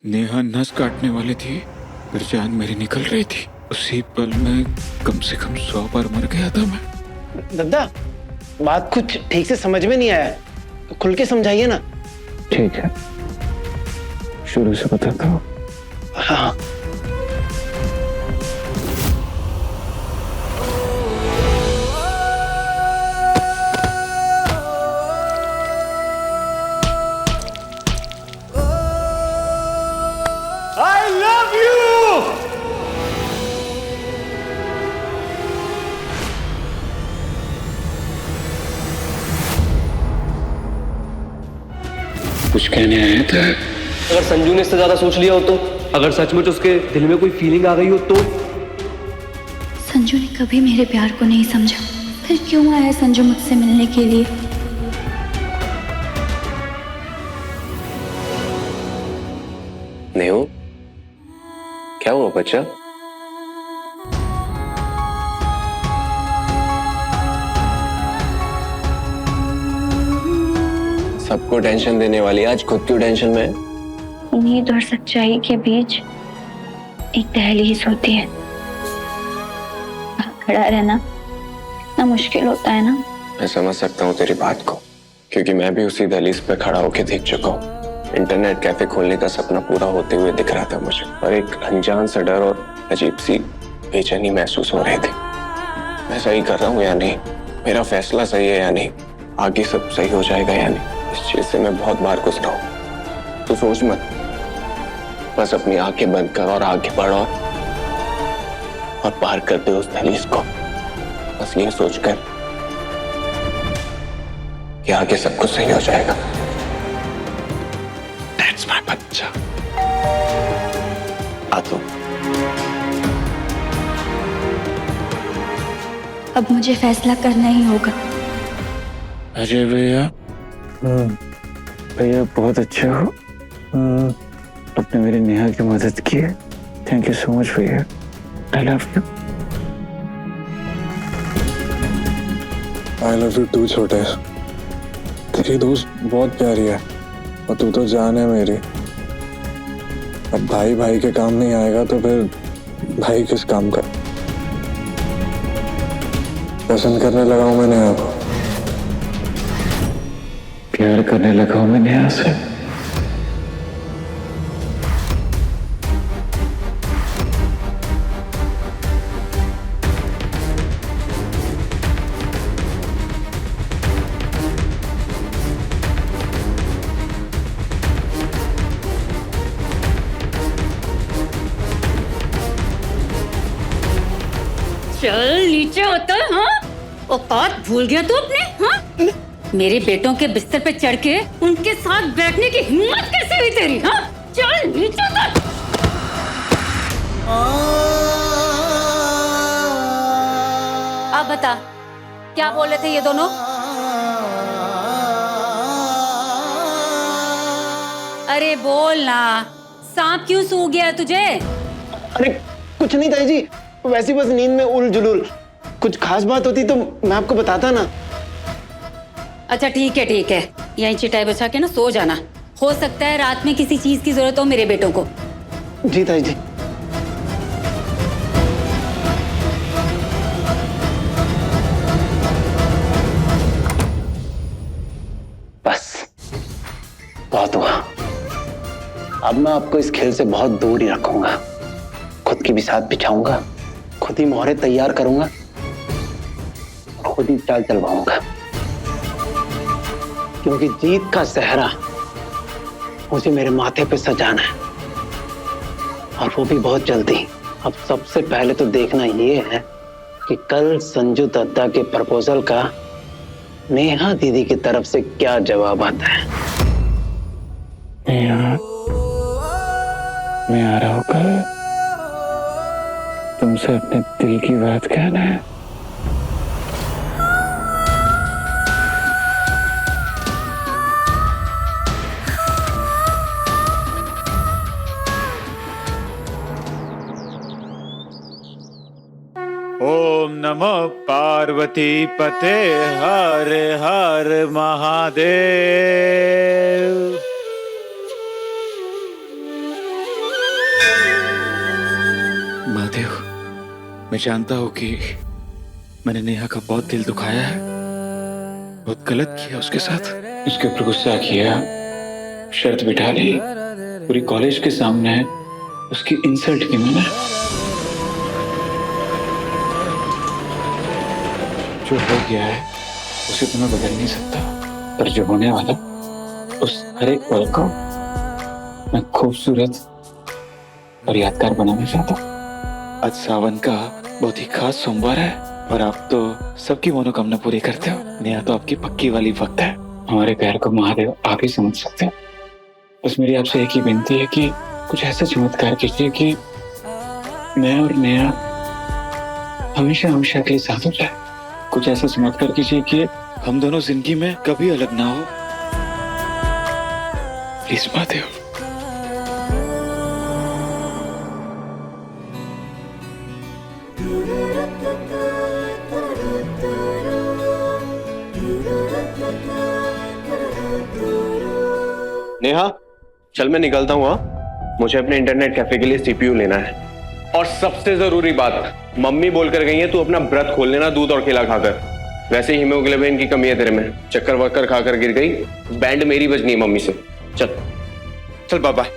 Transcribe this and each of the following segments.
नेहा नस काटने वाली थी, फिर जान मेरी निकल रही थी। उसी पल में कम से कम 100 बार मर गया था मैं। दादा, बात कुछ ठीक से समझ में नहीं आया, खुल के समझाइए ना। ठीक है, शुरू से बताता हूँ। हाँ। I love you! कुछ कहने आया था। अगर संजू ने इससे ज्यादा सोच लिया हो तो, अगर सचमुच उसके दिल में कोई फीलिंग आ गई हो तो। संजू ने कभी मेरे प्यार को नहीं समझा, फिर क्यों आया संजू मुझसे मिलने के लिए? नेहो, क्या हुआ बच्चा? सबको टेंशन देने वाली आज खुद क्यों टेंशन में है? उम्मीद और सच्चाई के बीच एक दहलीज होती है। खड़ा रहना इतना मुश्किल होता है ना। मैं समझ सकता हूँ तेरी बात को, क्योंकि मैं भी उसी दहलीज पे खड़ा होकर देख चुका हूँ। इंटरनेट कैफे खोलने का सपना पूरा होते हुए दिख रहा था मुझे, और एक अनजान सा डर और अजीब सी बेचैनी महसूस हो रही थी। मैं सही कर रहा हूँ या नहीं, मेरा फैसला सही है या नहीं, आगे सब सही हो जाएगा या नहीं, इस चीज से मैं बहुत बार गुजरा हूँ। तू सोच मत, बस अपनी आंखें बंद कर और आगे बढ़ और पार कर दे उस दहलीज को। बस ये सोचकर कि आगे सब कुछ सही हो जाएगा। That's my बच्चा। आ तो। अब मुझे फैसला करना ही होगा। अजय भैया, भैया बहुत अच्छे हो। आपने मेरी नेहा की मदद की है। थैंक यू सो मच भैया। I love you. I love you too छोटे। तेरी दोस्त बहुत प्यारी है और तू तो जान है मेरी। अब भाई भाई के काम नहीं आएगा तो फिर भाई किस काम का। पसंद करने लगा हूं मैं नेहा को। प्यार करने लगा हूं मैं नेहा से। चल नीचे उतर। हाँ, औकात भूल गया तू अपने? हाँ, मेरे बेटों के बिस्तर पे चढ़ के उनके साथ बैठने की हिम्मत कैसे हुई तेरी? हाँ, चल नीचे उतर। अब बता, क्या बोले थे ये दोनों? अरे बोल ना, सांप क्यों सूंघ गया तुझे? अरे कुछ नहीं ताई जी, वैसी बस नींद में उल जुलूल। कुछ खास बात होती तो मैं आपको बताता ना। अच्छा ठीक है, यहीं चिटाई बिछा के ना सो जाना। हो सकता है रात में किसी चीज की जरूरत हो मेरे बेटों को। जी ताई जी। बस बहुत हुआ। अब मैं आपको इस खेल से बहुत दूर ही रखूंगा। खुद की बिसात बिछाऊंगा, खुद ही मोहरे तैयार करूंगा, खुद ही चाल चलवाऊंगा। क्योंकि जीत का सेहरा मुझे मेरे माथे पे सजाना है, और वो भी बहुत जल्दी। अब सबसे पहले तो देखना ये है कि कल संजू दत्ता के प्रपोजल का नेहा दीदी की तरफ से क्या जवाब आता है। नेहा, मैं आ रहा हूँ कल। तुमसे अपने दिल की बात कहना है। ओम नमो पार्वती पते हर हर महादेव। मैं जानता हूँ कि मैंने नेहा का बहुत दिल दुखाया है, बहुत गलत किया उसके साथ। उसके ऊपर गुस्सा किया, शर्त बिठा ली, पूरी कॉलेज के सामने उसकी इंसल्ट की मैंने। जो हो गया है उसे तो मैं बदल नहीं सकता, पर जो होने वाला उस हर एक पल को मैं खूबसूरत और यादगार बनाना चाहता हूँ। आज सावन का बहुत ही खास सोमवार है और आप तो सबकी मनोकामना पूरी करते हो। नेहा तो आपकी पक्की वाली वक्त है। हमारे प्यार को महादेव आप ही समझ सकते हैं। बस मेरी आपसे एक ही विनती है कि कुछ ऐसा चमत्कार कीजिए कि मैं और नेहा हमेशा हमेशा के लिए साथ हो जाए। कुछ ऐसा चमत्कार कीजिए कि हम दोनों जिंदगी में कभी अलग ना हो। प्लीज महादेव। नेहा चल मैं निकलता हूँ। हाँ मुझे अपने इंटरनेट कैफे के लिए सीपीयू लेना है। और सबसे जरूरी बात, मम्मी बोलकर गई है तू अपना व्रत खोल लेना दूध और केला खाकर। वैसे हीमोग्लोबिन की कमी है तेरे में, चक्कर वक्कर खाकर गिर गई, बैंड मेरी बजनी है मम्मी से। चल चल बाय बाय।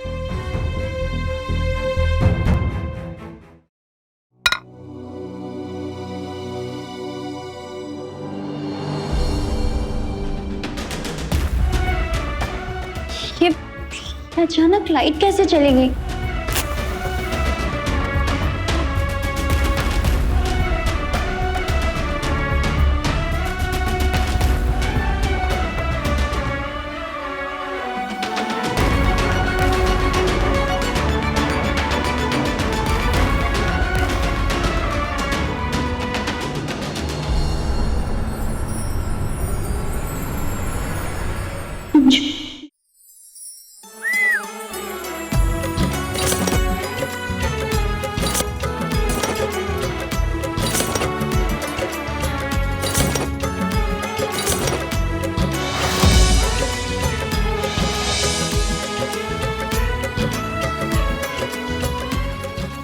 ये अचानक लाइट कैसे चली गई?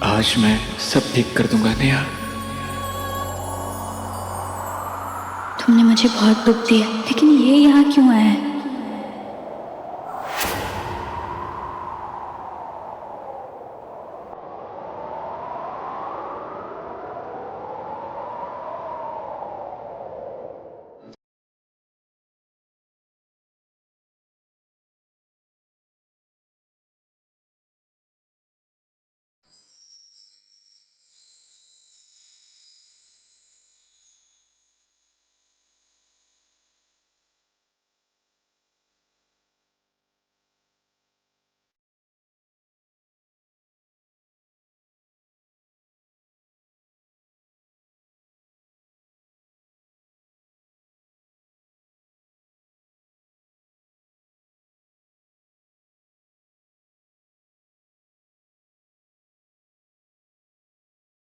आज मैं सब ठीक कर दूंगा नेहा। तुमने मुझे बहुत दुख दिया, लेकिन ये यहाँ क्यों आया है?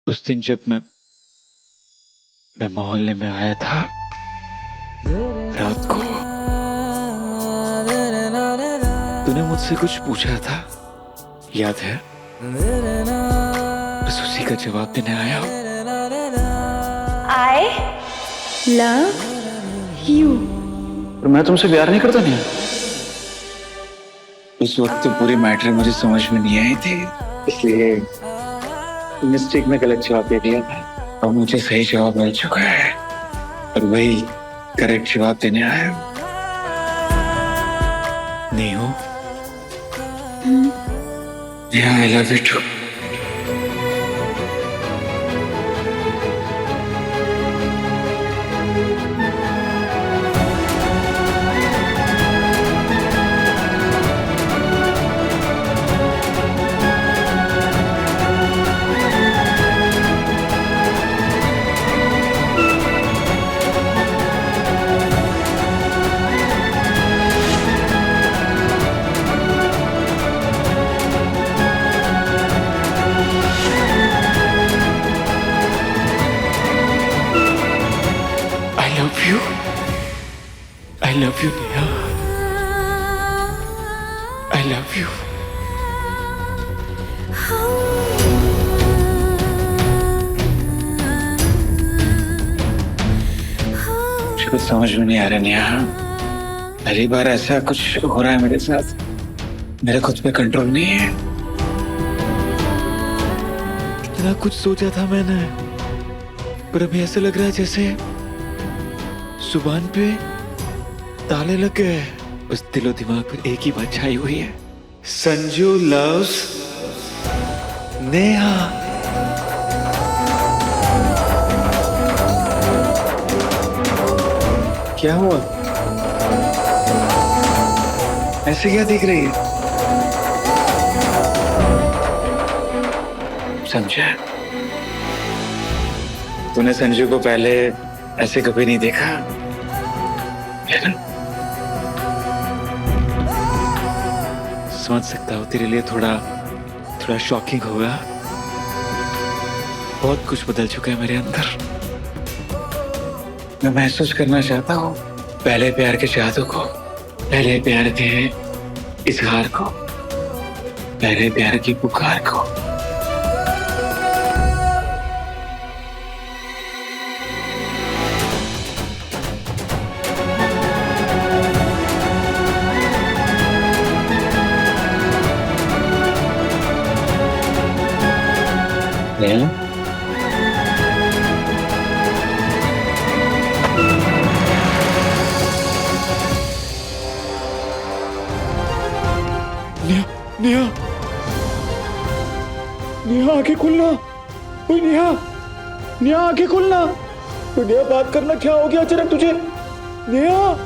उस दिन जब मैं मोहल्ले में आया था रात को, तूने मुझसे कुछ पूछा था, याद है? बस उसी का जवाब देने आया हूँ। I love you। और मैं तुमसे प्यार नहीं करता नहीं। उस वक्त तो पूरी मैटर मुझे समझ में नहीं आई थी, इसलिए मिस्टेक में गलत जवाब दे दिया था। अब मुझे सही जवाब मिल चुका है और वही करेक्ट जवाब देने आया हूँ। नहीं हो? I love you too. I love you, Neha. I love you. मुझे कुछ समझ में नहीं आ रहा नेहा। पहली बार ऐसा कुछ हो रहा है मेरे साथ, मेरे खुद पे कंट्रोल नहीं है। इतना कुछ सोचा था मैंने, पर अभी ऐसा लग रहा है जैसे जुबान पे ताले लग गए। बस दिलो दिमाग पर एक ही बात छाई हुई है, संजू लव्स नेहा। क्या हुआ? ऐसे क्या दिख रही है? समझा, तूने संजू को पहले ऐसे कभी नहीं देखा है ना? समझ सकता हूँ, तेरे लिए थोड़ा शॉकिंग होगा। बहुत कुछ बदल चुका है मेरे अंदर। मैं महसूस करना चाहता हूँ पहले प्यार के जादू को, पहले प्यार के इजहार को, पहले प्यार की पुकार को। नेहा, नेहा नेहा नेहा आंखें खुलना। ओए नेहा, नेहा आंखें खुलना। तो नेहा बात करना, क्या हो गया अचानक तुझे? नेहा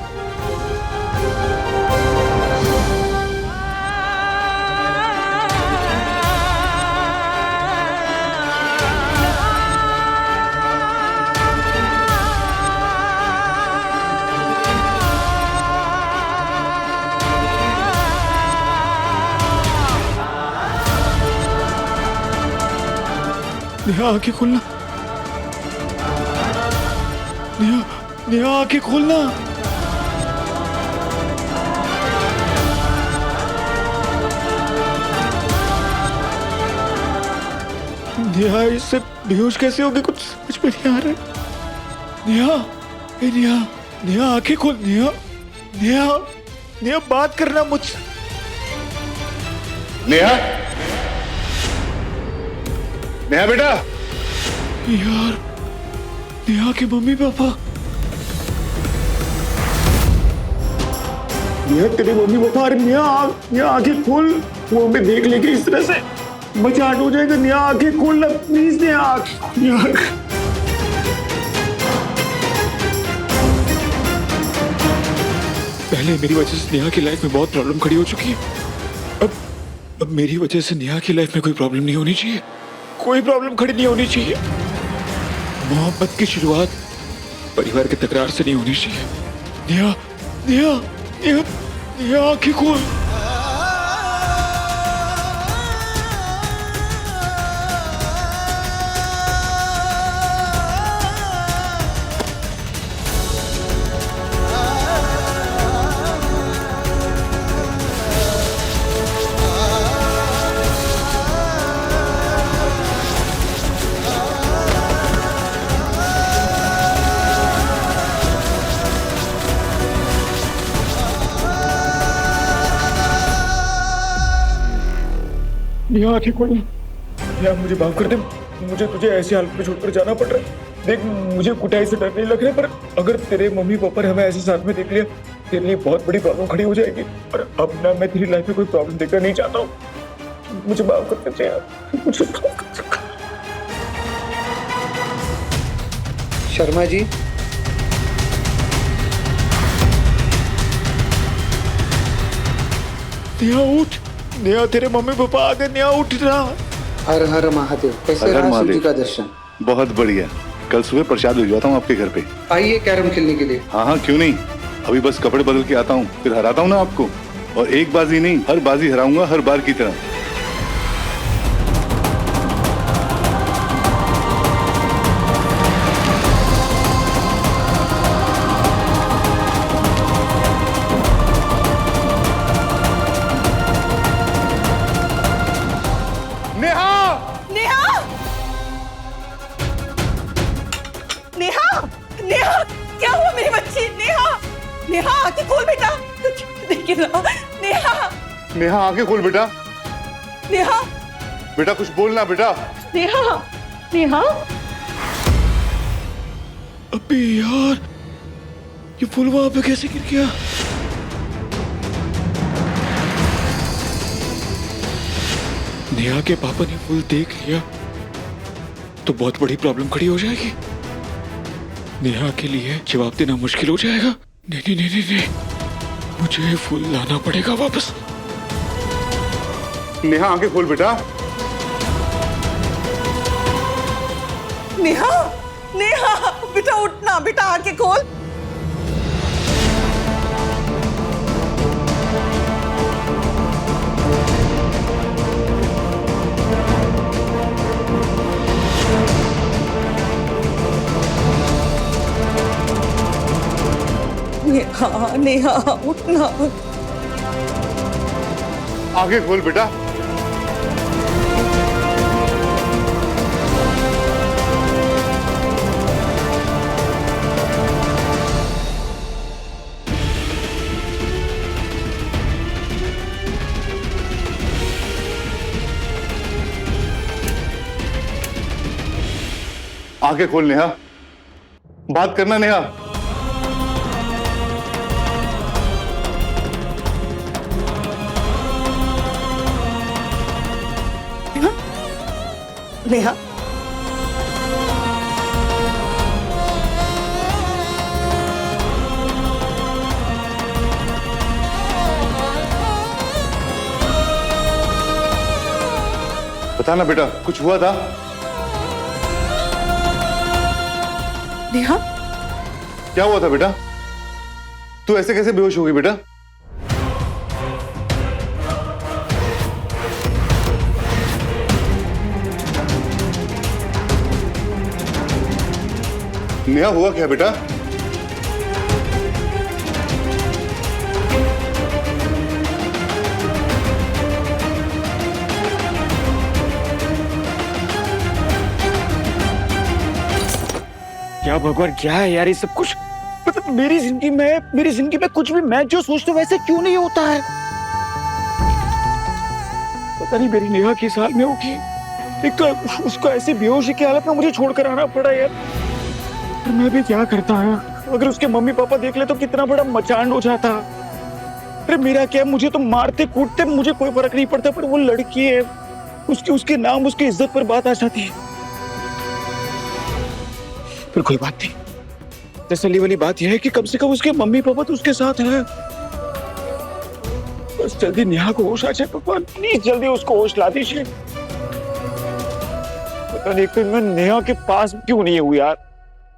नेहा आंखें खोलना। नेहा नेहा आंखें खोलना। नेहा इससे बेहोश कैसे होगी, कुछ समझ में नहीं आ रहा है। नेहा, ए नेहा, नेहा आंखें खोल। नेहा नेहा नेहा बात करना मुझसे। नेहा, नेहा बेटा। यार, नेहा के मम्मी पापा। नेहा तेरे मम्मी पापा। अरे नेहा, नेहा आंखें खोल। वो हमें देख लेंगे इस तरह से, मजाक हो जाएगा। नेहा आंखें खोल ना प्लीज। नेहा यार, पहले मेरी वजह से नेहा की लाइफ में बहुत प्रॉब्लम खड़ी हो चुकी है। अब मेरी वजह से नेहा की लाइफ में कोई प्रॉब्लम नहीं होनी चाहिए, कोई प्रॉब्लम खड़ी नहीं होनी चाहिए। मोहब्बत की शुरुआत परिवार के तकरार से नहीं होनी चाहिए। नेहा नेहा नेहा नेहा आंखें खोल। नेहा आंखें खोल। नेहा मुझे माफ कर दे, मुझे तुझे ऐसी हालत में छोड़कर जाना पड़ रहा है। देख, मुझे कुटाई से डर नहीं लग रहा, पर अगर तेरे मम्मी पापा ने हमें ऐसे साथ में देख लिया, तेरे लिए बहुत बड़ी प्रॉब्लम खड़ी हो जाएगी। और अब ना मैं तेरी लाइफ में कोई प्रॉब्लम देखना नहीं चाहता हूँ। मुझे माफ कर दे यार, मुझे माफ कर दे। शर्मा जी, नेहा उठ। नेहा तेरे मम्मी पापा आ गए। नेहा उठ रहा। हर हर महादेव। कैसे हर हर रहा शिव जी महादेव। का दर्शन? बहुत बढ़िया। कल सुबह प्रसाद भिजवाता हूँ आपके घर पे। आइए कैरम खेलने के लिए। हाँ हाँ, क्यों नहीं। अभी बस कपड़े बदल के आता हूँ, फिर हराता हूँ ना आपको। और एक बाजी नहीं, हर बाजी हराऊंगा, हर बार की तरह। नेहा, नेहा, क्या हुआ मेरी बच्ची? नेहा आंखें खोल बेटा। देखिए ना नेहा। नेहा आंखें खोल बेटा। नेहा। बेटा कुछ बोलना बेटा। नेहा। नेहा। अबे यार, ये फूल वहां पे कैसे गिर गया? नेहा के पापा ने फूल देख लिया तो बहुत बड़ी प्रॉब्लम खड़ी हो जाएगी। नेहा के लिए जवाब देना मुश्किल हो जाएगा। नहीं नहीं नहीं नहीं, मुझे फूल लाना पड़ेगा वापस। नेहा आंखें खोल बेटा। नेहा। नेहा बेटा उठना, बेटा आंखें खोल। नेहा। नेहा उठना। आंखें खोल बेटा। आंखें खोल नेहा, बात करना नेहा। नेहा। बताना बेटा, कुछ हुआ था? नेहा। क्या हुआ था बेटा? तू ऐसे कैसे बेहोश हो गई बेटा? नेहा हुआ क्या बेटा? क्या भगवान, क्या है यार ये सब कुछ? मतलब मेरी जिंदगी में कुछ भी मैं जो सोचता हूँ वैसे क्यों नहीं होता है? पता नहीं मेरी नेहा किस हाल में होगी। एक तो उसको ऐसी बेहोशी की हालत में मुझे छोड़कर आना पड़ा यार। पर मैं भी क्या करता है, अगर उसके मम्मी पापा देख ले तो कितना बड़ा मचान हो जाता। अरे मेरा क्या, मुझे तो मारते कूटते मुझे कोई फर्क नहीं पड़ता, पर वो लड़की है, उसके नाम उसकी इज्जत पर बात आ जाती है। पर कोई बात नहीं, तसल्ली वाली बात यह है कि कम से कम उसके मम्मी पापा तो उसके साथ हैं। बस जल्दी नेहा को होश आ जाए भगवान, प्लीज जल्दी उसको होश ला दीजिए। पता नहीं कि मैं नेहा के पास क्यों नहीं हूँ यार।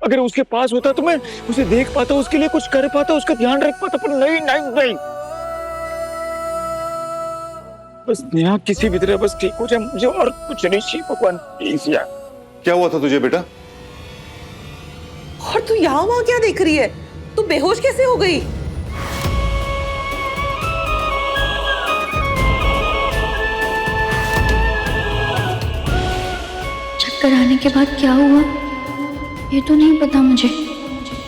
अगर उसके पास होता तो मैं उसे देख पाता, उसके लिए कुछ कर पाता, उसका ध्यान रख पाता, पर नहीं नहीं नहीं। बस नेहा किसी भी तरह बस ठीक हो जाए, मुझे और कुछ नहीं चाहिए भगवान, प्लीज यार। क्या हुआ था तुझे बेटा? और तू यहाँ वहाँ क्या देख रही है? तू बेहोश कैसे हो गई? चक्कर आने के बाद क्या हुआ ये तो नहीं पता मुझे,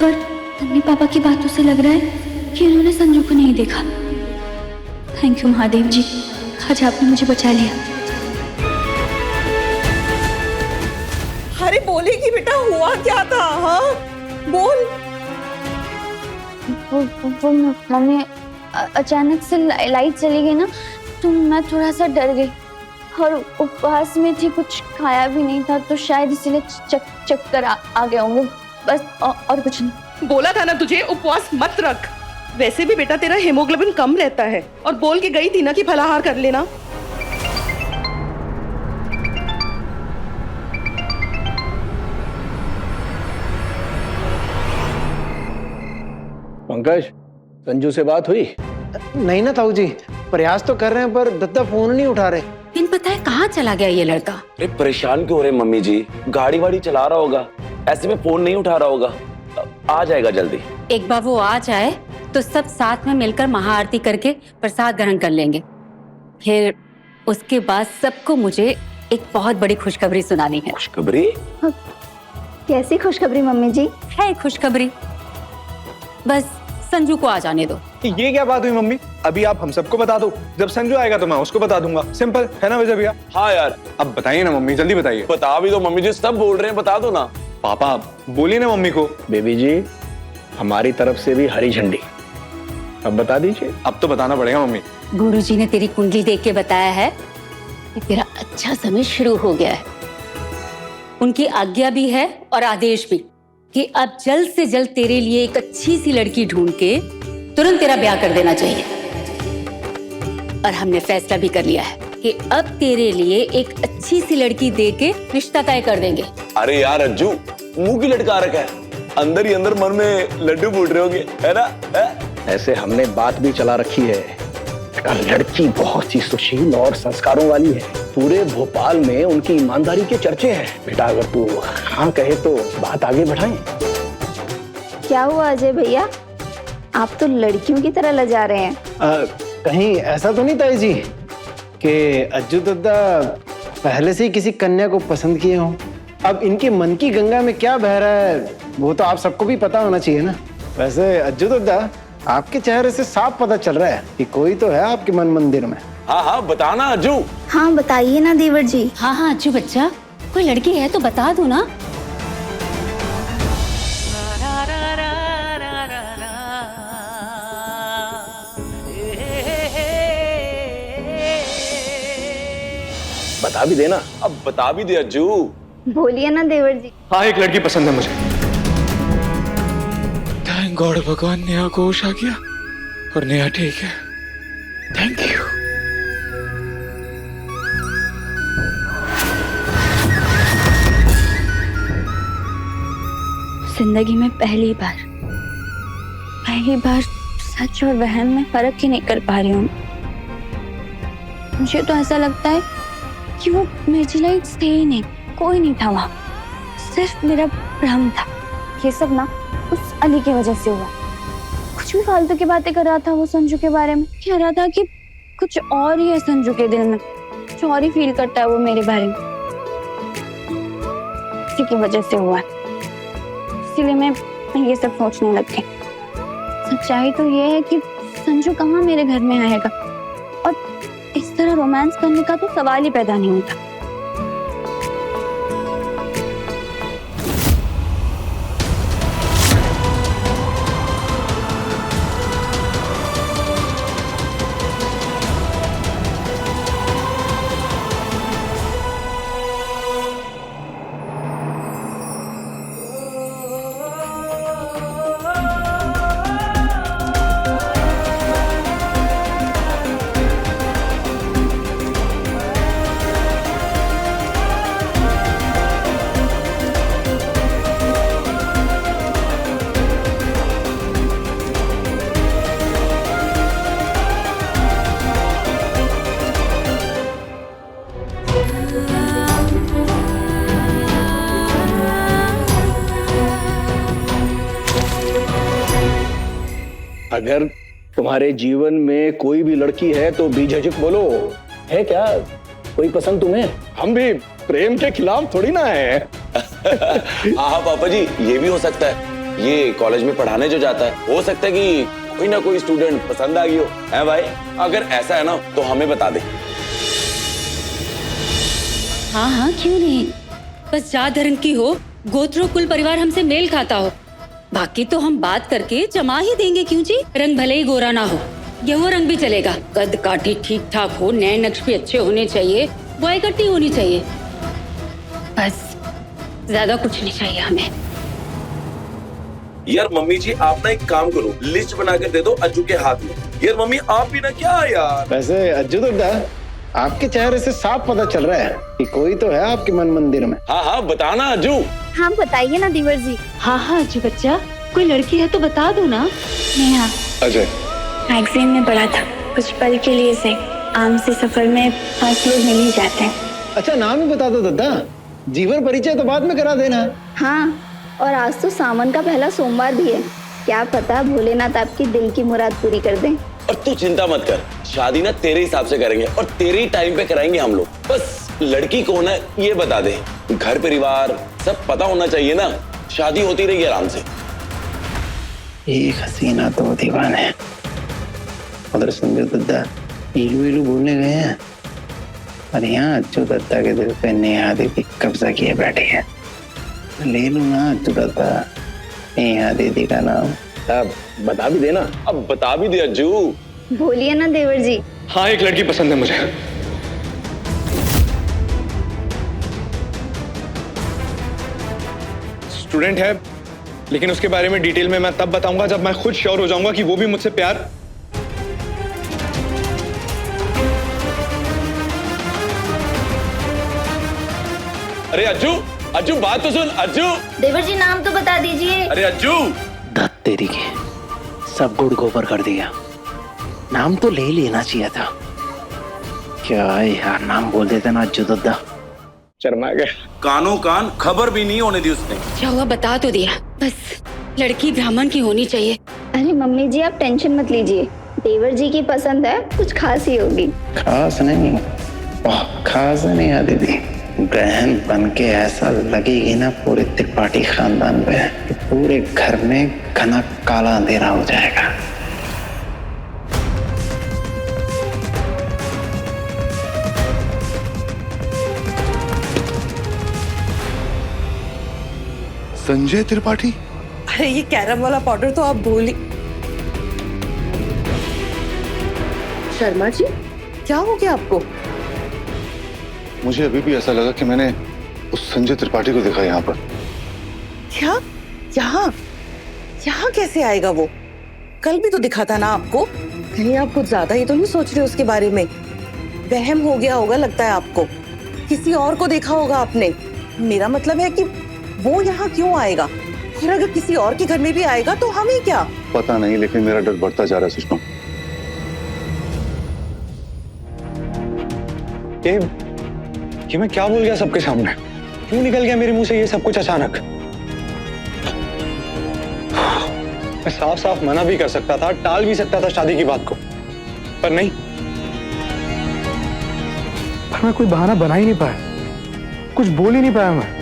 पर मम्मी पापा की बातों से लग रहा है कि इन्होंने संजू को नहीं देखा। थैंक यू महादेव जी, आज आपने मुझे बचा लिया। अरे बोलेगी बेटा, हुआ क्या था? हाँ बोल। वो मम्मी अचानक से लाइट चली गई ना, तो मैं थोड़ा सा डर गई और उपवास में थी, कुछ खाया भी नहीं था, तो शायद इसीलिए चक्कर आ गए होंगे, बस और कुछ नहीं। बोला था ना तुझे उपवास मत रख। वैसे भी बेटा तेरा हेमोग्लोबिन कम रहता है, और बोल के गई थी ना कि फलाहार कर लेना। पंकज, संजू से बात हुई? नहीं ना ताऊ जी, प्रयास तो कर रहे हैं पर दत्ता फोन नहीं उठा रहे। इन पता है कहाँ चला गया ये लड़का? अरे परेशान क्यों हो रहे मम्मी जी, गाड़ी वाड़ी चला रहा होगा, ऐसे में फोन नहीं उठा रहा होगा, आ जाएगा जल्दी। एक बार वो आ जाए तो सब साथ में मिलकर महाआरती करके प्रसाद ग्रहण कर लेंगे, फिर उसके बाद सबको मुझे एक बहुत बड़ी खुशखबरी सुनानी है। खुशखबरी? कैसी खुशखबरी मम्मी जी? है खुशखबरी, बस संजू को आ जाने दो। ये क्या बात हुई मम्मी? अभी आप हम सबको बता दो, जब संजू आएगा तो मैं उसको बता दूंगा। सिंपल है ना विजय भैया? हाँ यार, अब बताइए ना मम्मी, जल्दी बताइए। बता भी दो मम्मी जी, सब बोल रहे हैं, बता दो ना। पापा बोलिए ना मम्मी को। बेबी जी, हमारी तरफ से भी हरी झंडी। अब बता दीजिए। अब तो बताना पड़ेगा मम्मी। गुरुजी ने तेरी कुंडली देख के बताया है कि तेरा अच्छा समय शुरू हो गया है। उनकी आज्ञा भी है और आदेश भी कि अब जल्द से जल्द तेरे लिए एक अच्छी सी लड़की ढूंढ के तुरंत तेरा ब्याह कर देना चाहिए। और हमने फैसला भी कर लिया है कि अब तेरे लिए एक अच्छी सी लड़की दे के रिश्ता तय कर देंगे। अरे यार अज्जू, मुंह की लटका रखा है, अंदर ही अंदर मन में लड्डू फूट रहे होंगे, है ना? ऐसे हमने बात भी चला रखी है। लड़की बहुत ही सुशील और संस्कारों वाली है। पूरे भोपाल में उनकी ईमानदारी के चर्चे हैं। बेटा अगर तू हाँ कहे तो बात आगे बढ़ाएं। क्या हुआ अजय भैया, आप तो लड़कियों की तरह लजा रहे हैं। कहीं ऐसा तो नहीं ताई जी कि अज्जू दद्दा पहले से ही किसी कन्या को पसंद किए हों? अब इनके मन की गंगा में क्या बह रहा है वो तो आप सबको भी पता होना चाहिए ना। वैसे अज्जू दद्दा, आपके चेहरे से साफ पता चल रहा है कि कोई तो है आपके मन मंदिर में। हाँ हाँ बताना अज्जू। हाँ बताइए ना देवर जी। हाँ हाँ अज्जू बच्चा, कोई लड़की है तो बता दो ना। बता भी देना। अब बता भी दे अज्जू। बोलिए ना देवर जी। हाँ, एक लड़की पसंद है मुझे। थैंक गॉड, भगवान नेहा को होश आ गया और नेहा ठीक है। Thank you. जिंदगी में पहली बार सच और वहम में फर्क ही नहीं कर पा रही हूँ। मुझे तो ऐसा लगता है कि वो मिर्चिलाइट्स थे ही नहीं, कोई नहीं था वहाँ, सिर्फ मेरा भ्रम था। ये सब ना उस अली की वजह से हुआ। कुछ भी फालतू की बातें कर रहा था वो संजू के बारे में, कह रहा था कि कुछ और ही है संजू के दिल में, कुछ और ही फील करता है वो मेरे बारे में। इसी की वजह से हुआ, इसीलिए मैं ये सब सोचने लग गई। सच्चाई तो ये है कि संजू कहाँ मेरे घर में आएगा और इस तरह रोमांस करने का तो सवाल ही पैदा नहीं होता। अगर तुम्हारे जीवन में कोई भी लड़की है तो बेझिझक बोलो। है क्या कोई पसंद तुम्हें? हम भी प्रेम के खिलाफ थोड़ी ना है। हाँ पापा जी, ये भी हो सकता है। ये कॉलेज में पढ़ाने जो जाता है, हो सकता है कि कोई ना कोई स्टूडेंट पसंद आ गई हो। है भाई? अगर ऐसा है ना तो हमें बता दे। हाँ हाँ क्यों नहीं, बस जात धर्म की हो, गोत्रों कुल परिवार हमसे मेल खाता हो, बाकी तो हम बात करके जमा ही देंगे। क्यों जी? रंग भले ही गोरा ना हो, गेहूं रंग भी चलेगा, कद काठी ठीक ठाक हो, नए नक्श भी अच्छे होने चाहिए, बुआई कट्टी होनी चाहिए, बस ज्यादा कुछ नहीं चाहिए हमें। यार मम्मी जी, आप ना एक काम करो, लिस्ट बना कर दे दो अज्जू के हाथ में। यार मम्मी आप भी ना क्या यार। वैसे अज्जू दद्दा, आपके चेहरे से साफ पता चल रहा है कि कोई तो है आपके मन मंदिर में। हाँ हाँ बताना अज्जू। हाँ बताइए ना देवर जी। हाँ हाँ अज्जू बच्चा, कोई लड़की है तो बता दो ना। नेहा, अजय, मैगजीन में पढ़ा था, कुछ पल के लिए से आम से सफर में 5 लोग मिल ही जाते हैं। अच्छा नाम ही बता दो दद्दा, जीवन परिचय तो बाद में करा देना। हाँ, और आज तो सावन का पहला सोमवार भी है, क्या पता भोलेनाथ आपकी दिल की मुराद पूरी कर दें। और तू चिंता मत कर, शादी ना तेरे हिसाब से करेंगे और तेरे ही टाइम पे कराएंगे हम लोग। बस लड़की कौन है ये बता दे, घर परिवार सब पता होना चाहिए ना, शादी होती रहेगी आराम से। एक हसीना दो दीवाने। उधर संजय दत्ता इलू इलू बोलने गए हैं और यहाँ अच्चू दत्ता के दिल पे नेहा दीदी कब्जा किए बैठे हैं। ले लू ना अच्चू दत्ता नेहा दीदी का नाम। अब बता भी देना, अब बता भी दे अज्जू। बोलिए ना देवर जी। हाँ, एक लड़की पसंद है मुझे। स्टूडेंट है, लेकिन उसके बारे में डिटेल में मैं तब बताऊंगा जब मैं खुद श्योर हो जाऊंगा कि वो भी मुझसे प्यार। अरे अज्जू, अज्जू बात तो सुन अज्जू। देवर जी नाम तो बता दीजिए। अरे अज्जू, धत तेरी के सब गुड़ गोबर कर दिया। नाम तो ले लेना चाहिए था। क्या यार, नाम बोल देते ना अज्जू दत्ता। शर्मा गया। कानों कान खबर भी नहीं होने दी उसने। क्या हुआ बता तो दिया, बस लड़की ब्राह्मण की होनी चाहिए। अरे मम्मी जी आप टेंशन मत लीजिए, देवर जी की पसंद है, कुछ खास ही होगी। खास नहीं, बहुत खास नहीं है दीदी। बहन बन के ऐसा लगेगी ना पूरे त्रिपाठी खानदान पे कि पूरे घर में घना काला अंधेरा हो जाएगा। संजय त्रिपाठी? अरे ये कैरम वाला पाउडर तो आप भूल ही। शर्मा जी क्या हो गया आपको? मुझे अभी भी ऐसा लगा कि मैंने उस संजय त्रिपाठी को देखा यहाँ पर। क्या? यहाँ यहाँ कैसे आएगा वो? कल भी तो दिखा था ना आपको। कहीं आप कुछ ज्यादा ही तो नहीं सोच रहे उसके बारे में? वहम हो गया होगा लगता है आपको। किसी और को देखा होगा आपने। मेरा मतलब है कि वो यहाँ क्यों आएगा, और अगर किसी और के घर में भी आएगा तो हमें क्या? पता नहीं, लेकिन मेरा डर बढ़ता जा रहा है सुषमा। कि मैं क्या बोल गया सबके सामने? क्यों निकल गया मेरे मुंह से ये सब कुछ अचानक? मैं साफ साफ मना भी कर सकता था, टाल भी सकता था शादी की बात को, पर नहीं। पर मैं कोई बहाना बना ही नहीं पाया, कुछ बोल ही नहीं पाया मैं।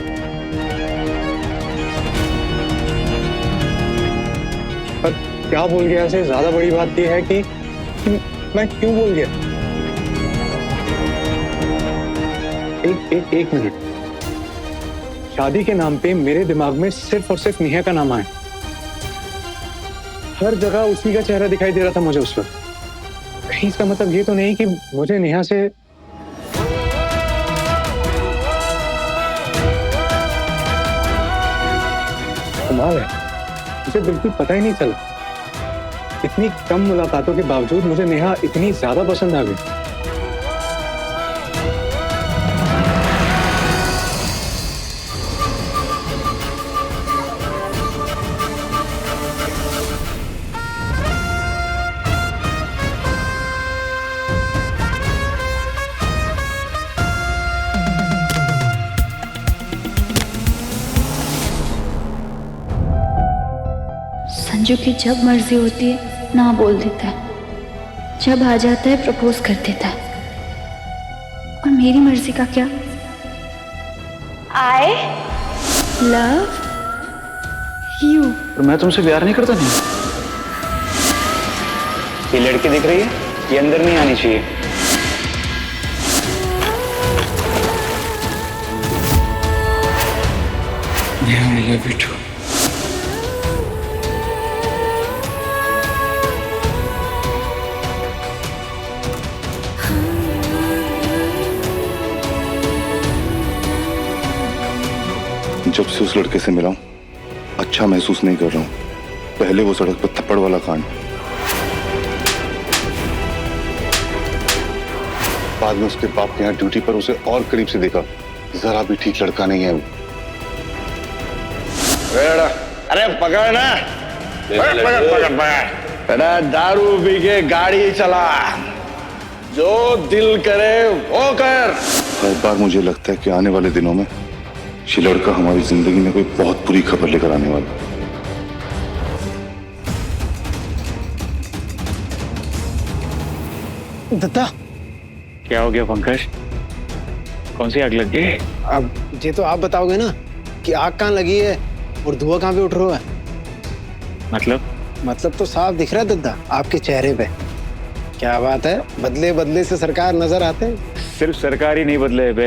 पर क्या बोल गया से ज्यादा बड़ी बात यह है कि मैं क्यों बोल गया। एक मिनट, शादी के नाम पे मेरे दिमाग में सिर्फ और सिर्फ नेहा का नाम आया। हर जगह उसी का चेहरा दिखाई दे रहा था मुझे उस वक्त। कहीं इसका मतलब ये तो नहीं कि मुझे नेहा से कमाल है, मुझे बिल्कुल पता ही नहीं चला। इतनी कम मुलाकातों के बावजूद मुझे नेहा इतनी ज्यादा पसंद आ गई। संजू की जब मर्जी होती है ना बोल देता है, जब आ जाता है प्रपोज कर देता है। और मेरी मर्जी का क्या? आई लव यू। पर मैं तुमसे प्यार नहीं करता। नहीं, ये लड़की दिख रही है, ये अंदर नहीं आनी चाहिए। I love you too. जब से उस लड़के से मिला हूं, अच्छा महसूस नहीं कर रहा हूं। पहले वो सड़क पर थप्पड़ वाला कांड, बाद में उसके बाप के यहाँ ड्यूटी पर उसे और करीब से देखा। जरा भी ठीक लड़का नहीं है वो। अरे पकड़ ना, पकड़। दारू पी के गाड़ी चला, जो दिल करे वो कर। हर बार मुझे लगता है कि आने वाले दिनों में ये लड़का हमारी जिंदगी में कोई बहुत बुरी खबर लेकर आने वाला है। दत्ता, क्या हो गया पंकज? कौन सी आग लग गई? अब ये तो आप बताओगे ना कि आग कहाँ लगी है और धुआं कहाँ पे उठ रहा है। मतलब मतलब तो साफ दिख रहा है दद्दा आपके चेहरे पे। क्या बात है, बदले बदले से सरकार नजर आते हैं। सिर्फ सरकार ही नहीं बदले बे,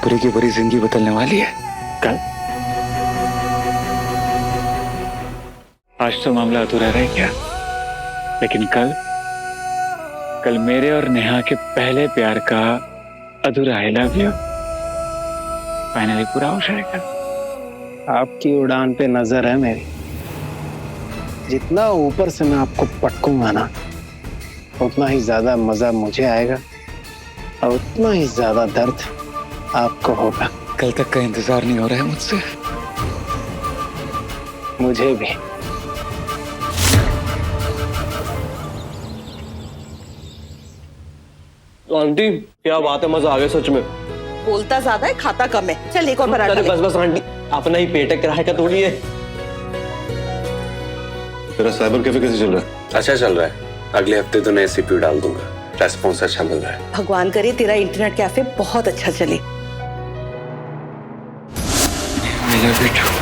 पूरी की पूरी जिंदगी बदलने वाली है कल। आज तो मामला अधूरा रह गया, लेकिन कल मेरे और नेहा के पहले प्यार का अधूरा आई लव यू फाइनली पूरा हो जाएगा। आपकी उड़ान पे नजर है मेरी। जितना ऊपर से मैं आपको पटकूंगा ना, उतना ही ज्यादा मजा मुझे आएगा और उतना ही ज्यादा दर्द आपको होगा। कल तक का इंतजार नहीं हो रहा है मुझसे। मुझे भी। आंटी क्या बात है, मजा आ गया सच में। बोलता ज्यादा है खाता कम है। चल एक और पराठा अरे ले। बस बस आंटी, अपना ही पेट है, किराए का थोड़ी है। तेरा साइबर कैफे कैसे चल रहा है? अच्छा चल रहा है, अगले हफ्ते तो नए सीपीयू डाल दूंगा, रेस्पॉन्स अच्छा मिल रहा है। भगवान करे तेरा इंटरनेट कैफे बहुत अच्छा चले। मेरा बेटा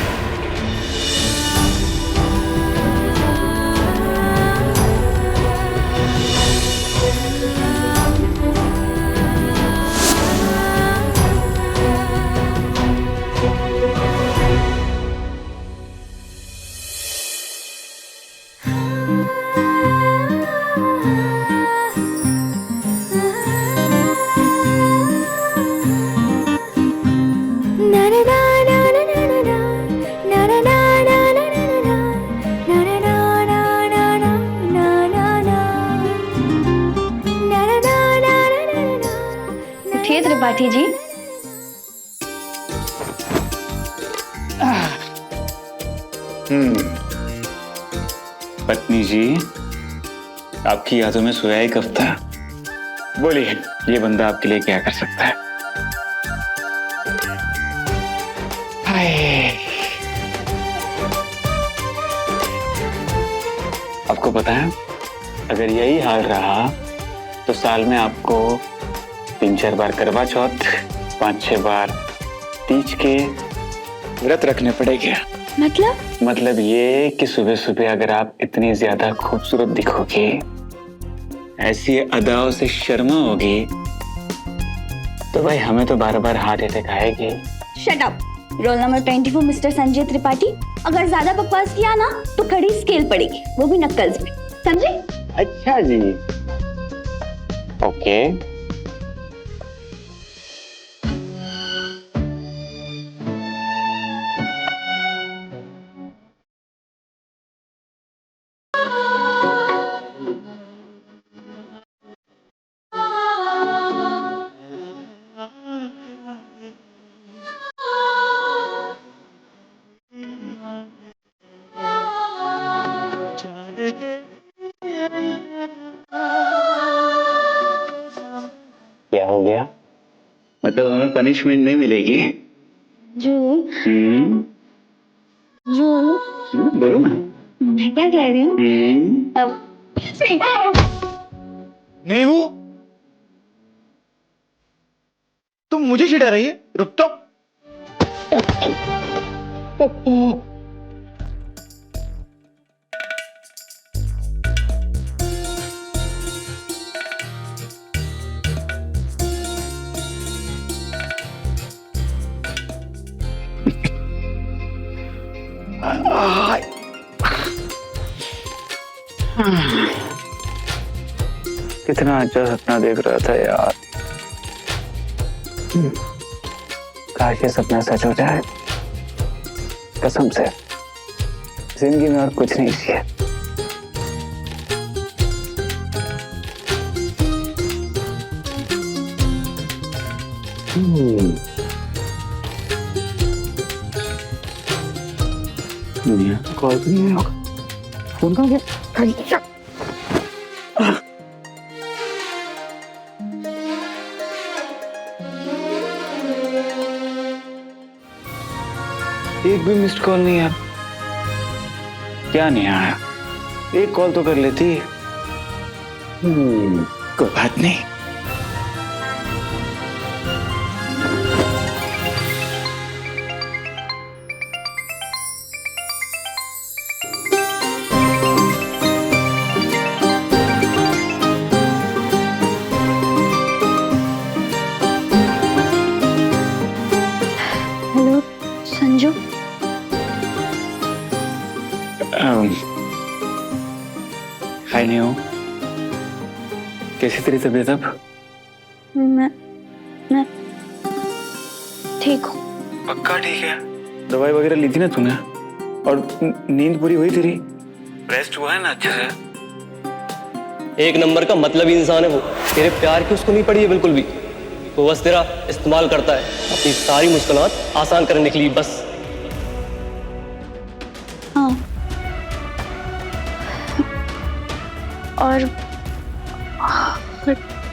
उठिए त्रिपाठी जी। पत्नी जी, आपकी यादों में सोया एक हफ्ता। बोलिए, ये बंदा आपके लिए क्या कर सकता है? हाय, आपको पता है, अगर यही हाल रहा तो साल में आपको 3-4 बार करवा चौथ, 5-6 बार तीज के व्रत रखने पड़ेंगे। मतलब ये कि सुबह सुबह अगर आप इतनी ज्यादा खूबसूरत दिखोगे, ऐसी अदाओं से शर्मा होगी, तो भाई हमें तो बार बार हार्ट अटैक आएगी। Shut up. Roll number 24 mister Sanjay Tripathi, अगर ज्यादा बकवास किया ना तो कड़ी स्केल पड़ेगी, वो भी नक्कल्स में, समझे? अच्छा जी, ओके। क्या हो गया? मतलब हमें पनिशमेंट नहीं मिलेगी? जो बोलो ना। मैं क्या कह रही हूँ? नहीं हूँ। तुम मुझे चिढ़ा रही है? रुक तो। कितना अच्छा सपना देख रहा था यार। काश ये सपना सच हो जाए। कसम से जिंदगी में और कुछ नहीं चाहिए। दुनिया कॉल भी नहीं होगा। फोन कहाँ गया? एक भी मिस्ड कॉल नहीं है। क्या नहीं आया? एक कॉल तो कर लेती। कोई बात नहीं। हाय नहीं हो, कैसी तेरी तबीयत अब? मैं ठीक हूँ। पक्का ठीक है? दवाई वगैरह ली थी ना तूने? और नींद पूरी हुई तेरी? रेस्ट हुआ है ना अच्छे से? एक नंबर का मतलब इंसान है वो। तेरे प्यार की उसको नहीं पड़ी है बिल्कुल भी। वो बस तेरा इस्तेमाल करता है अपनी सारी मुश्किलात आसान करने के लिए बस। हाँ। और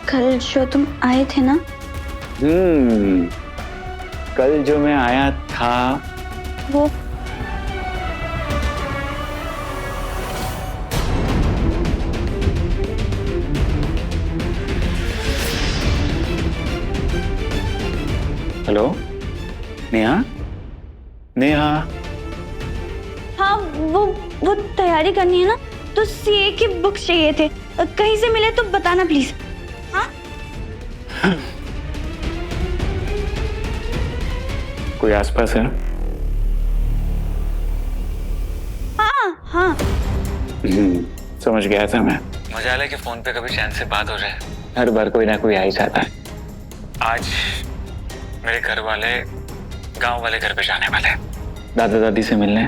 कल जो तुम आए थे ना? कल जो मैं आया था वो हेलो नेहा? नेहा? हाँ, वो तैयारी करनी है ना, तो सीए की बुक्स चाहिए थे। कहीं से मिले तो बताना प्लीज। हाँ? कोई आसपास है? हाँ। समझ गया था मैं। मजा आया कि फोन पे कभी चैन से बात हो जाए। हर बार कोई ना कोई आ ही जाता है। आज मेरे घर वाले गांव वाले घर पे जाने वाले, दादा दादी से मिलने।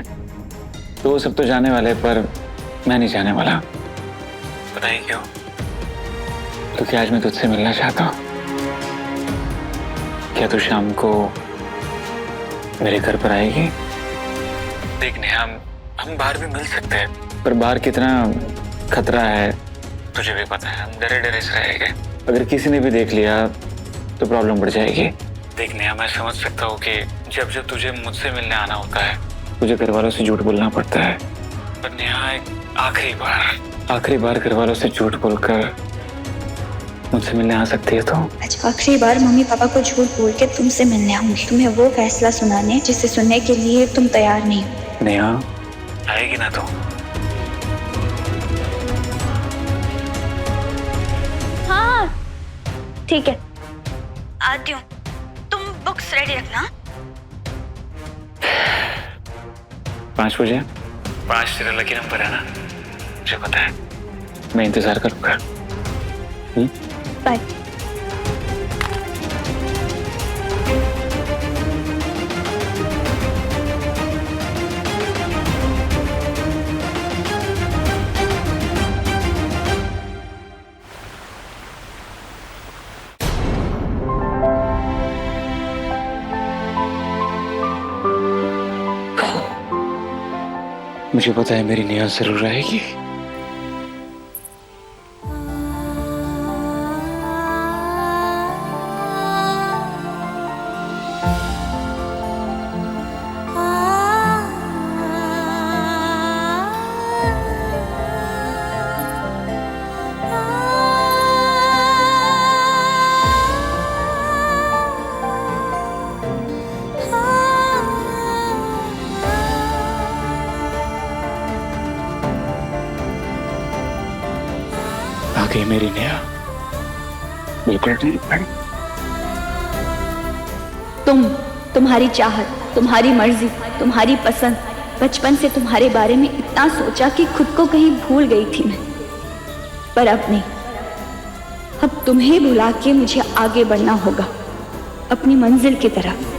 तो वो सब तो जाने वाले, पर मैं नहीं जाने वाला। पता ही क्यों? क्योंकि आज मैं तुझसे मिलना चाहता हूँ। क्या तू शाम को मेरे घर पर आएगी? देख नेहा, हम बाहर भी मिल सकते हैं, पर बाहर कितना खतरा है तुझे भी पता है। हम डरे डरे से रहेंगे। अगर किसी ने भी देख लिया तो प्रॉब्लम बढ़ जाएगी। देख नेहा, मैं समझ सकता हूँ कि जब जब तुझे मुझसे मिलने आना होता है तुझे घर वालों से झूठ बोलना पड़ता है। पर नेहा, एक आखिरी बार घर वालों से झूठ बोलकर मुझसे मिलने आ सकती है तो? आज आखिरी बार मम्मी पापा को झूठ बोल के तुमसे मिलने आऊंगी। तुम्हें वो फैसला सुनाने जिसे सुनने के लिए तुम तैयार नहीं हो। नेहा, आएगी ना तो? हाँ ठीक है, आती हूँ। तुम बुक्स रेडी रखना। 5 बजे? 5 तेरा लकी नंबर है ना? मुझे पता है, मैं इंतजार करूंगा। बाय। मुझे पता है मेरी नेहा जरूर आएगी। आ गई मेरी नेहा, बिल्कुल ठीक है। तुम्हारी चाहत, तुम्हारी मर्जी, तुम्हारी पसंद, बचपन से तुम्हारे बारे में इतना सोचा कि खुद को कहीं भूल गई थी मैं। पर अब नहीं, अब तुम्हें भुला के मुझे आगे बढ़ना होगा अपनी मंजिल की तरफ।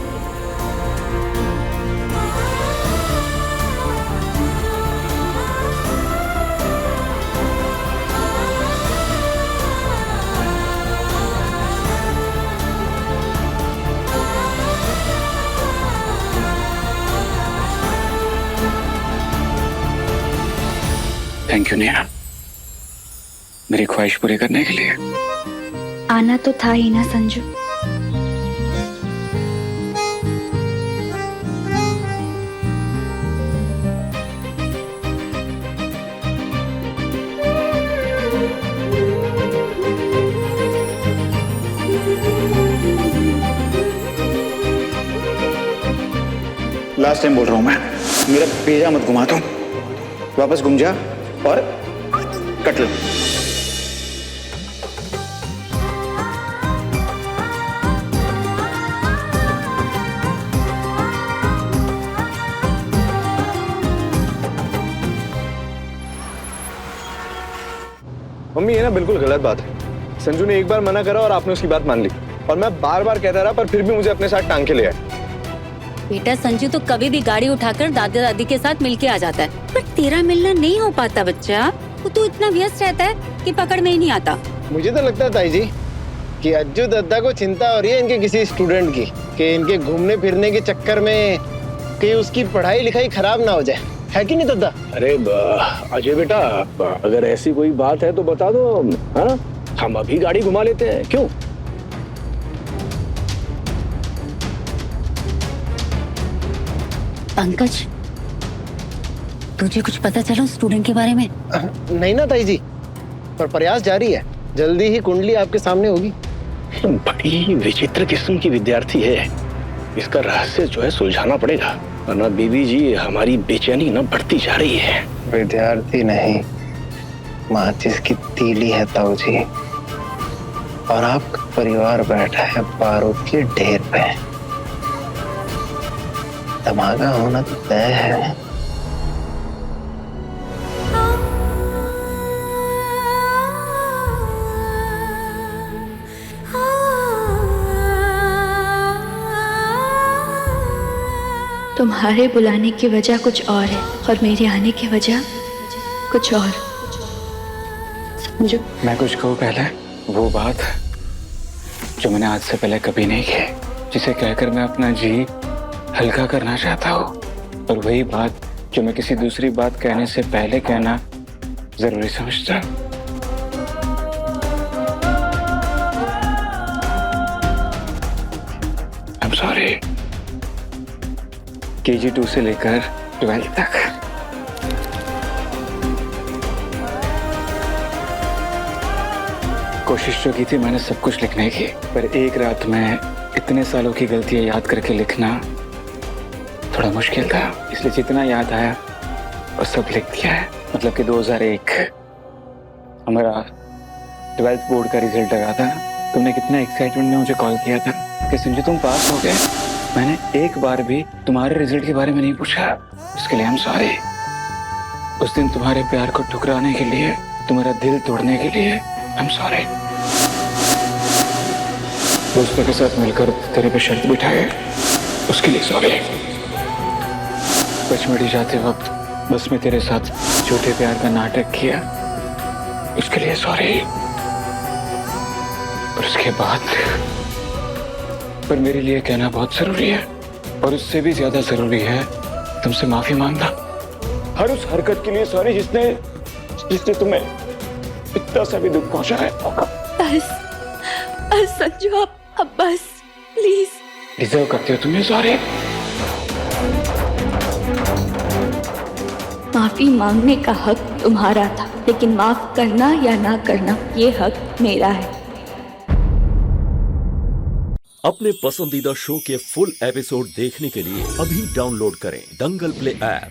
थैंक यू नेहा, मेरी ख्वाहिश पूरी करने के लिए। आना तो था ही ना संजू। लास्ट टाइम बोल रहा हूं मैं, मेरा भेजा मत घुमा तुम। वापस घूम जा और कट लो। मम्मी ये ना बिल्कुल गलत बात है। संजू ने एक बार मना करा और आपने उसकी बात मान ली, और मैं बार बार कहता रहा पर फिर भी मुझे अपने साथ टांग के ले आए। बेटा संजू तो कभी भी गाड़ी उठाकर दादा दादी के साथ मिलके आ जाता है, पर तेरा मिलना नहीं हो पाता बच्चा। तू इतना व्यस्त रहता है कि पकड़ में ही नहीं आता। मुझे तो लगता है ताई जी कि अज्जू दद्दा को चिंता हो रही है इनके किसी स्टूडेंट की, कि इनके घूमने फिरने के चक्कर में कि उसकी पढ़ाई लिखाई खराब ना हो जाए, है कि नहीं दद्दा? अरे अजय बेटा, अगर ऐसी कोई बात है तो बता दो, हाँ हम अभी गाड़ी घुमा लेते हैं, क्यों? पंकज, तुझे कुछ पता चला स्टूडेंट के बारे में? नहीं ना ताई जी, पर प्रयास जारी है, जल्दी ही कुंडली आपके सामने होगी। बड़ी विचित्र किस्म की विद्यार्थी है, इसका रहस्य जो है सुलझाना पड़ेगा, वरना बीबी जी हमारी बेचैनी ना बढ़ती जा रही है। विद्यार्थी नहीं, माचिस की तीली है ताऊ जी, और आपका परिवार बैठा है बारूद के ढेर पे। धमाका होना तो तय है। तुम्हारे बुलाने की वजह कुछ और है और मेरे आने की वजह कुछ और। समझो। मैं कुछ कहूँ पहले, वो बात जो मैंने आज से पहले कभी नहीं की, जिसे कहकर मैं अपना जी हल्का करना चाहता हूँ, और वही बात जो मैं किसी दूसरी बात कहने से पहले कहना जरूरी समझता। I'm sorry। KG 2 से लेकर 12th तक कोशिश जो की थी मैंने सब कुछ लिखने की, पर एक रात में इतने सालों की गलतियां याद करके लिखना थोड़ा मुश्किल था, इसलिए जितना याद आया और सब लिख दिया है। मतलब कि 2001 हमारा 12th बोर्ड का रिजल्ट लगा था। तुमने कितना एक्साइटमेंट में मुझे कॉल किया था कि संजू तुम पास हो गए। मैंने एक बार भी तुम्हारे रिजल्ट के बारे में नहीं पूछा, उसके लिए I'm sorry। उस दिन तुम्हारे प्यार को ठुकराने के लिए, तुम्हारा दिल तोड़ने के लिए I'm sorry। दोस्तों के साथ मिलकर तेरे पे शर्त बिठाए, उसके लिए सॉरी। पचमढ़ी जाते वक्त बस में तेरे साथ झूठे प्यार का नाटक किया, उसके लिए सॉरी। और उसके बाद पर मेरे लिए कहना बहुत जरूरी है, और उससे भी ज्यादा जरूरी है तुमसे माफी मांगना हर उस हरकत के लिए सॉरी जिसने तुम्हें इतना सा भी दुख पहुंचा है। बस संजू, अब बस प्लीज। डिजर्व करते हो तुम्हें सॉरी। माफी मांगने का हक तुम्हारा था, लेकिन माफ करना या ना करना ये हक मेरा है। अपने पसंदीदा शो के फुल एपिसोड देखने के लिए अभी डाउनलोड करें दंगल प्ले ऐप।